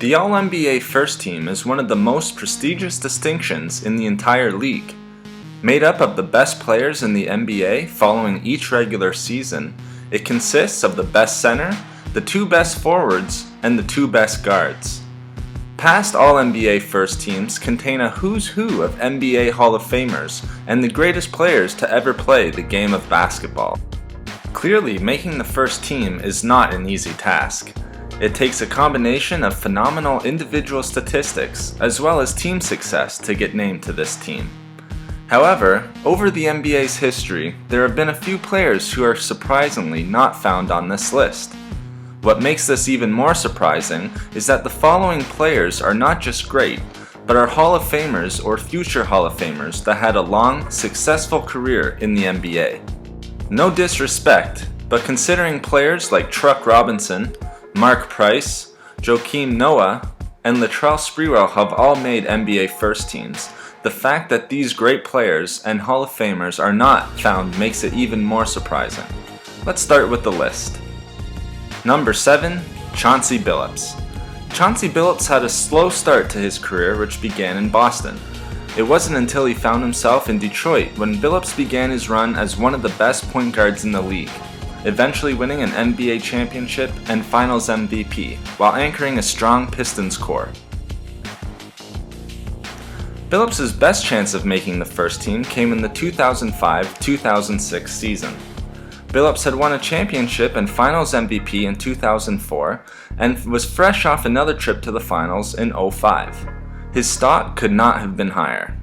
The All-NBA First Team is one of the most prestigious distinctions in the entire league. Made up of the best players in the NBA following each regular season, it consists of the best center, the two best forwards, and the two best guards. Past All-NBA First Teams contain a who's who of NBA Hall of Famers and the greatest players to ever play the game of basketball. Clearly, making the first team is not an easy task. It takes a combination of phenomenal individual statistics as well as team success to get named to this team. However, over the NBA's history, there have been a few players who are surprisingly not found on this list. What makes this even more surprising is that the following players are not just great, but are Hall of Famers or future Hall of Famers that had a long, successful career in the NBA. No disrespect, but considering players like Truck Robinson, Mark Price, Joakim Noah, and Latrell Sprewell have all made NBA first teams, the fact that these great players and Hall of Famers are not found makes it even more surprising. Let's start with the list. Number 7. Chauncey Billups. Chauncey Billups had a slow start to his career, which began in Boston. It wasn't until he found himself in Detroit when Billups began his run as one of the best point guards in the league, eventually winning an NBA championship and Finals MVP, while anchoring a strong Pistons core. Billups' best chance of making the first team came in the 2005-2006 season. Billups had won a championship and Finals MVP in 2004 and was fresh off another trip to the Finals in 2005. His stock could not have been higher.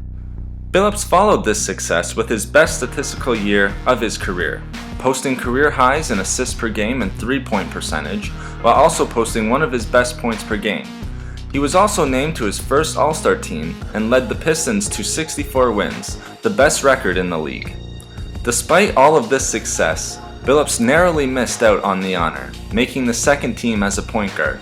Billups followed this success with his best statistical year of his career, posting career highs in assists per game and three-point percentage, while also posting one of his best points per game. He was also named to his first All-Star team and led the Pistons to 64 wins, the best record in the league. Despite all of this success, Billups narrowly missed out on the honor, making the second team as a point guard.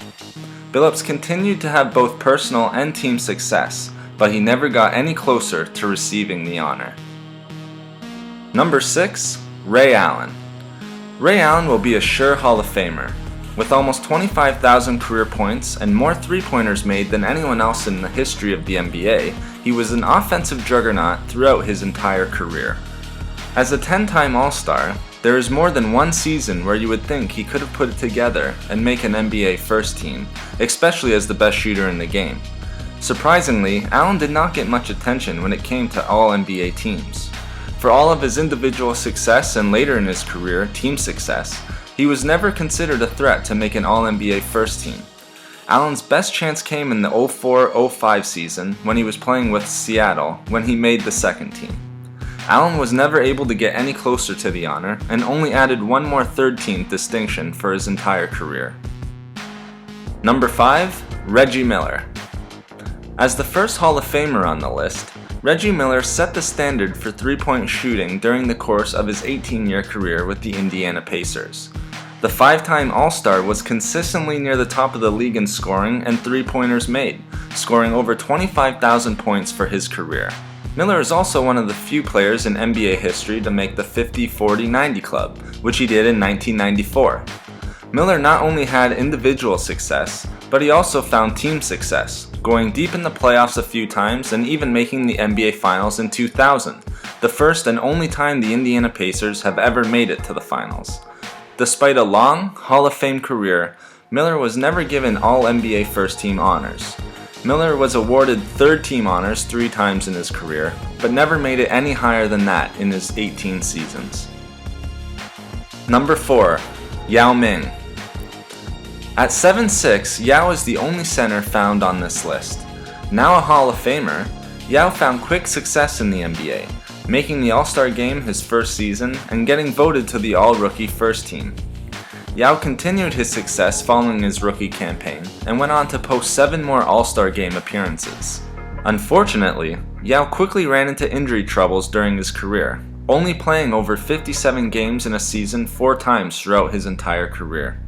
Billups continued to have both personal and team success, but he never got any closer to receiving the honor. Number 6. Ray Allen. Ray Allen will be a sure Hall of Famer. With almost 25,000 career points and more three-pointers made than anyone else in the history of the NBA, he was an offensive juggernaut throughout his entire career. As a 10-time All-Star, there is more than one season where you would think he could have put it together and make an NBA first team, especially as the best shooter in the game. Surprisingly, Allen did not get much attention when it came to All-NBA teams. For all of his individual success and later in his career, team success, he was never considered a threat to make an All-NBA first team. Allen's best chance came in the 2004-05 season when he was playing with Seattle when he made the second team. Allen was never able to get any closer to the honor and only added one more third-team distinction for his entire career. Number 5. Reggie Miller. As the first Hall of Famer on the list, Reggie Miller set the standard for three-point shooting during the course of his 18-year career with the Indiana Pacers. The five-time All-Star was consistently near the top of the league in scoring and three-pointers made, scoring over 25,000 points for his career. Miller is also one of the few players in NBA history to make the 50-40-90 club, which he did in 1994. Miller not only had individual success, but he also found team success, going deep in the playoffs a few times and even making the NBA Finals in 2000, the first and only time the Indiana Pacers have ever made it to the Finals. Despite a long, Hall of Fame career, Miller was never given All-NBA First Team honors. Miller was awarded third-team honors 3 times in his career, but never made it any higher than that in his 18 seasons. Number 4. Yao Ming. At 7'6", Yao is the only center found on this list. Now a Hall of Famer, Yao found quick success in the NBA, making the All-Star game his first season and getting voted to the All-Rookie First Team. Yao continued his success following his rookie campaign and went on to post 7 more All-Star game appearances. Unfortunately, Yao quickly ran into injury troubles during his career, only playing over 57 games in a season 4 times throughout his entire career.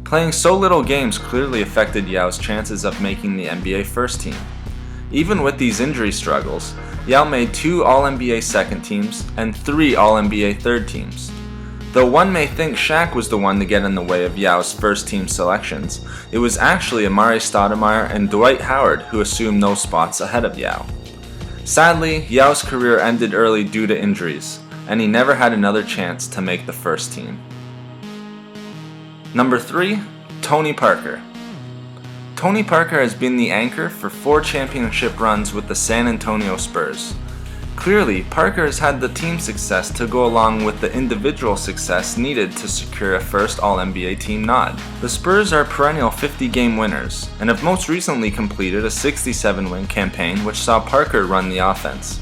Playing so little games clearly affected Yao's chances of making the NBA first team. Even with these injury struggles, Yao made 2 All-NBA second teams and 3 All-NBA third teams. Though one may think Shaq was the one to get in the way of Yao's first team selections, it was actually Amar'e Stoudemire and Dwight Howard who assumed those spots ahead of Yao. Sadly, Yao's career ended early due to injuries, and he never had another chance to make the first team. Number 3, Tony Parker. Tony Parker has been the anchor for 4 championship runs with the San Antonio Spurs. Clearly, Parker has had the team success to go along with the individual success needed to secure a first All-NBA team nod. The Spurs are perennial 50-game winners, and have most recently completed a 67-win campaign which saw Parker run the offense.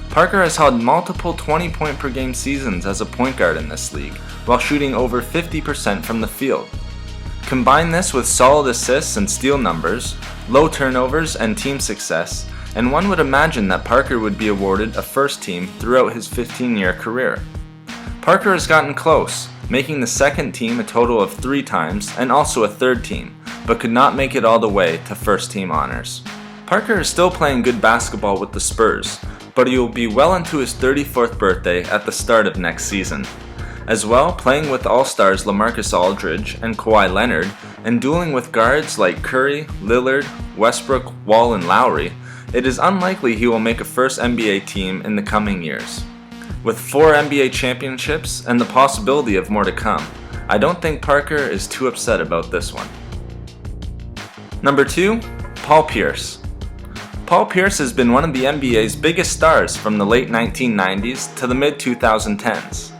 Parker has held multiple 20-point-per-game seasons as a point guard in this league, while shooting over 50% from the field. Combine this with solid assists and steal numbers, low turnovers, and team success, and one would imagine that Parker would be awarded a first team throughout his 15-year career. Parker has gotten close, making the second team a total of 3 times and also a third team, but could not make it all the way to first team honors. Parker is still playing good basketball with the Spurs, but he will be well into his 34th birthday at the start of next season. As well, playing with All-Stars LaMarcus Aldridge and Kawhi Leonard, and dueling with guards like Curry, Lillard, Westbrook, Wall, and Lowry, it is unlikely he will make a first NBA team in the coming years. With 4 NBA championships and the possibility of more to come, I don't think Parker is too upset about this one. Number 2, Paul Pierce. Paul Pierce has been one of the NBA's biggest stars from the late 1990s to the mid-2010s.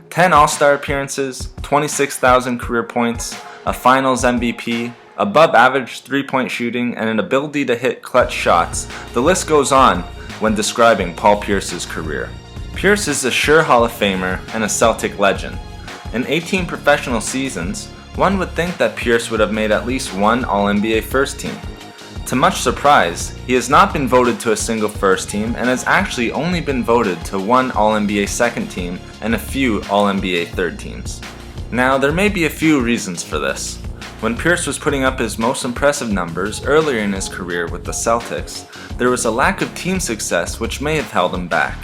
10 All-Star appearances, 26,000 career points, a Finals MVP, above average 3-point shooting, and an ability to hit clutch shots. The list goes on when describing Paul Pierce's career. Pierce is a sure Hall of Famer and a Celtic legend. In 18 professional seasons, one would think that Pierce would have made at least one All-NBA first team. To much surprise, he has not been voted to a single first team and has actually only been voted to one All-NBA second team and a few All-NBA third teams. Now, there may be a few reasons for this. When Pierce was putting up his most impressive numbers earlier in his career with the Celtics, there was a lack of team success which may have held him back.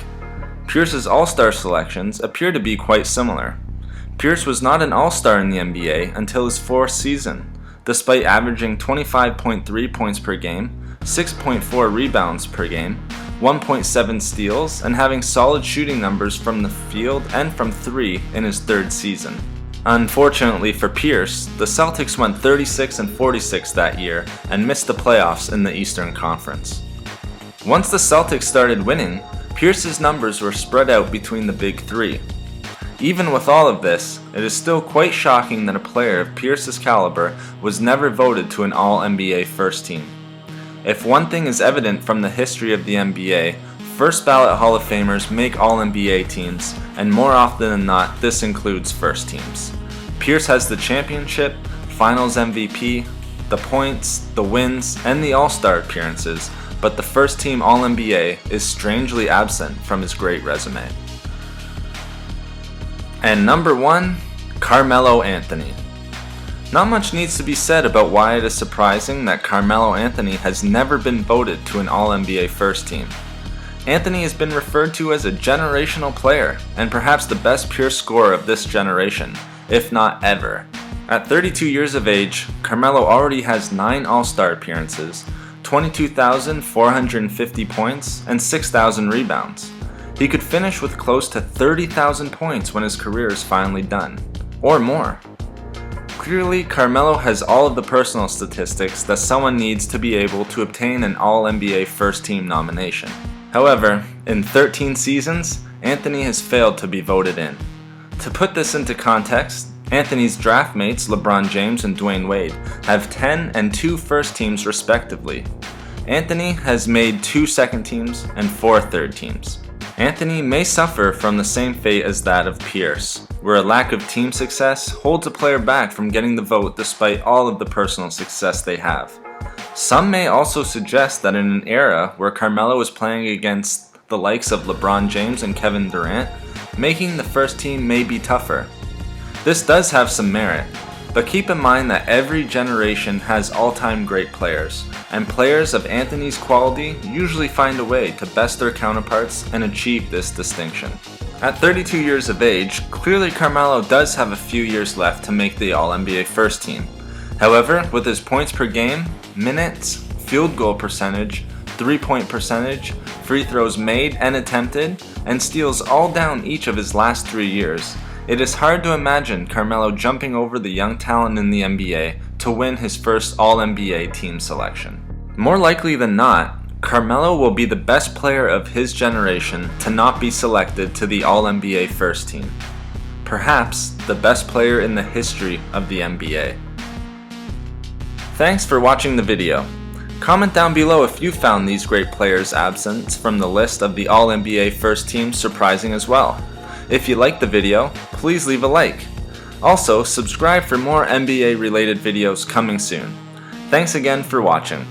Pierce's All-Star selections appear to be quite similar. Pierce was not an All-Star in the NBA until his 4th season, despite averaging 25.3 points per game, 6.4 rebounds per game, 1.7 steals, and having solid shooting numbers from the field and from 3 in his 3rd season. Unfortunately for Pierce, the Celtics went 36-46 that year and missed the playoffs in the Eastern Conference. Once the Celtics started winning, Pierce's numbers were spread out between the big 3. Even with all of this, it is still quite shocking that a player of Pierce's caliber was never voted to an All-NBA first team. If one thing is evident from the history of the NBA, first ballot Hall of Famers make All-NBA teams, and more often than not, this includes first teams. Pierce has the championship, Finals MVP, the points, the wins, and the All-Star appearances, but the first team All-NBA is strangely absent from his great resume. And number 1, Carmelo Anthony. Not much needs to be said about why it is surprising that Carmelo Anthony has never been voted to an All-NBA first team. Anthony has been referred to as a generational player, and perhaps the best pure scorer of this generation, if not ever. At 32 years of age, Carmelo already has 9 All-Star appearances, 22,450 points, and 6,000 rebounds. He could finish with close to 30,000 points when his career is finally done, or more. Clearly, Carmelo has all of the personal statistics that someone needs to be able to obtain an All-NBA first team nomination. However, in 13 seasons, Anthony has failed to be voted in. To put this into context, Anthony's draft mates LeBron James and Dwayne Wade have 10 and 2 first teams respectively. Anthony has made 2 second teams and 4 third teams. Anthony may suffer from the same fate as that of Pierce, where a lack of team success holds a player back from getting the vote despite all of the personal success they have. Some may also suggest that in an era where Carmelo is playing against the likes of LeBron James and Kevin Durant, making the first team may be tougher. This does have some merit, but keep in mind that every generation has all-time great players, and players of Anthony's quality usually find a way to best their counterparts and achieve this distinction. At 32 years of age, clearly Carmelo does have a few years left to make the All-NBA first team. However, with his points per game, minutes, field goal percentage, three-point percentage, free throws made and attempted, and steals all down each of his last 3 years, it is hard to imagine Carmelo jumping over the young talent in the NBA to win his first All-NBA team selection. More likely than not, Carmelo will be the best player of his generation to not be selected to the All-NBA first team. Perhaps the best player in the history of the NBA. Thanks for watching the video. Comment down below if you found these great players' absence from the list of the All-NBA first team surprising as well. If you liked the video, please leave a like. Also, subscribe for more NBA related videos coming soon. Thanks again for watching.